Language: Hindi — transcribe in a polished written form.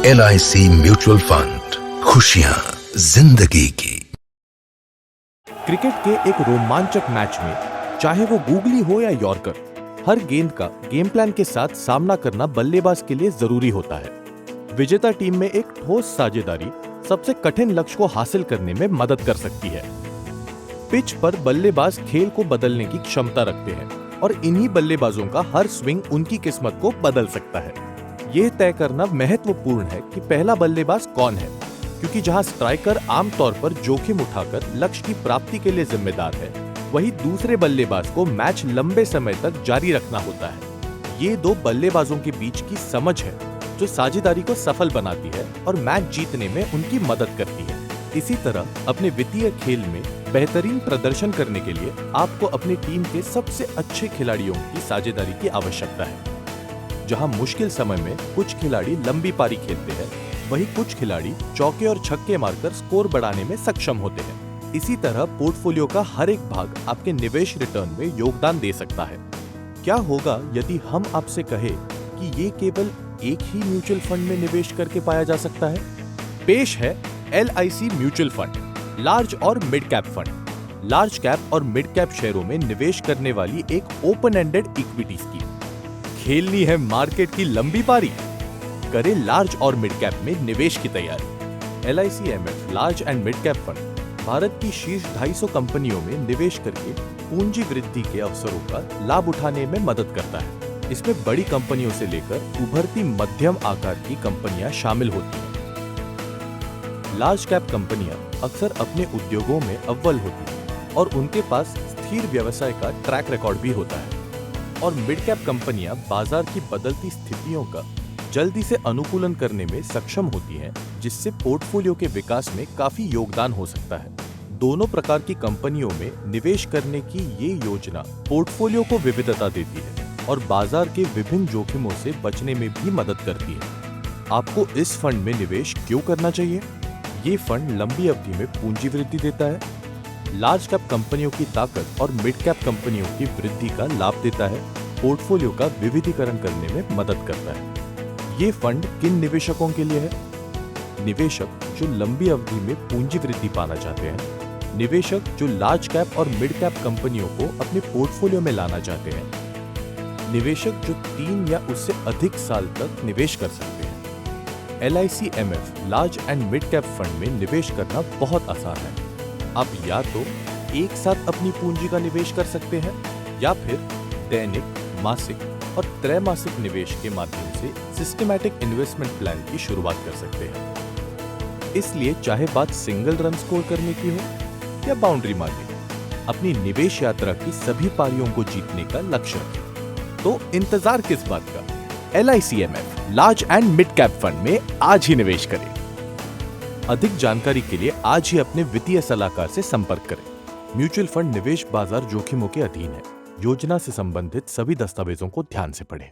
LIC म्यूचुअल फंड, खुशियां जिंदगी की। क्रिकेट के एक रोमांचक मैच में, चाहे वो गूगली हो या यॉर्कर, हर गेंद का गेम प्लान के साथ सामना करना बल्लेबाज के लिए जरूरी होता है। विजेता टीम में एक ठोस साझेदारी सबसे कठिन लक्ष्य को हासिल करने में मदद कर सकती है। पिच पर बल्लेबाज खेल को बदलने की क्षमता रखते हैं और इन्हीं बल्लेबाजों का हर स्विंग उनकी किस्मत को बदल सकता है। यह तय करना महत्वपूर्ण है कि पहला बल्लेबाज कौन है, क्योंकि जहां स्ट्राइकर आमतौर पर जोखिम उठाकर लक्ष्य की प्राप्ति के लिए जिम्मेदार है, वहीं दूसरे बल्लेबाज को मैच लंबे समय तक जारी रखना होता है। ये दो बल्लेबाजों के बीच की समझ है जो साझेदारी को सफल बनाती है और मैच जीतने में उनकी मदद करती है। इसी तरह अपने वित्तीय खेल में बेहतरीन प्रदर्शन करने के लिए आपको अपनी टीम के सबसे अच्छे खिलाड़ियों की साझेदारी की आवश्यकता है। जहां मुश्किल समय में कुछ खिलाड़ी लंबी पारी खेलते हैं, वहीं कुछ खिलाड़ी चौके और छक्के मारकर स्कोर बढ़ाने में सक्षम होते हैं। इसी तरह पोर्टफोलियो का हर एक भाग आपके निवेश रिटर्न में योगदान दे सकता है। क्या होगा यदि हम आपसे कहे कि ये केवल एक ही म्यूचुअल फंड में निवेश करके पाया जा सकता है? पेश है LIC म्यूचुअल फंड, लार्ज और mid cap fund. Large cap और मिड कैप शेयरों में निवेश करने वाली एक ओपन एंडेड इक्विटी स्कीम। खेलनी है मार्केट की लंबी पारी? करें लार्ज और मिड कैप में निवेश की तैयारी। LIC MF large and mid cap fund Bharat की शीर्ष 250 कंपनियों में निवेश करके पूंजी वृद्धि के अवसरों का लाभ उठाने में मदद करता है। इसमें बड़ी कंपनियों से लेकर उभरती मध्यम आकार की कंपनियां शामिल होती हैं। लार्ज कैप कंपनियां अक्सर अपने उद्योगों में अव्वल होती हैं और उनके पास स्थिर व्यवसाय का ट्रैक रिकॉर्ड भी होता है। और मिड कैप कंपनियां बाजार की बदलती स्थितियों का जल्दी से अनुकूलन करने में सक्षम होती हैं, जिससे पोर्टफोलियो के विकास में काफी योगदान हो सकता है। दोनों प्रकार की कंपनियों में निवेश करने की ये योजना पोर्टफोलियो को विविधता देती है और बाजार के विभिन्न जोखिमों से बचने में भी मदद करती है। आपको इस फंड में निवेश क्यों करना चाहिए? ये फंड लंबी अवधि में पूंजी वृद्धि देता है, लार्ज कैप कंपनियों की ताकत और मिड कैप कंपनियों की वृद्धि का लाभ देता है, पोर्टफोलियो का विविधीकरण करने में मदद करता है। ये फंड किन निवेशकों के लिए है? निवेशक जो लंबी अवधि में पूंजी वृद्धि पाना चाहते हैं, निवेशक जो लार्ज कैप और मिड कैप कंपनियों को अपने पोर्टफोलियो में लाना चाहते हैं, निवेशक जो 3 या उससे अधिक साल तक निवेश कर सकते हैं। LIC MF large and mid cap fund में निवेश करना बहुत आसान है। आप या तो एक साथ अपनी पूंजी का निवेश कर सकते हैं या फिर दैनिक, मासिक और त्रैमासिक निवेश के माध्यम से सिस्टमैटिक इन्वेस्टमेंट प्लान की शुरुआत कर सकते हैं। इसलिए चाहे बात सिंगल रन स्कोर करने की हो या बाउंड्री मारने, अपनी निवेश यात्रा की सभी पारियों को जीतने का लक्ष्य रखें। तो इंतजार किस बात का? LIC MF large and mid cap fund में आज ही निवेश करें। अधिक जानकारी के लिए आज ही अपने वित्तीय सलाहकार से संपर्क करें। म्यूचुअल फंड निवेश बाजार जोखिमों के अधीन है। योजना से संबंधित सभी दस्तावेजों को ध्यान से पढ़ें।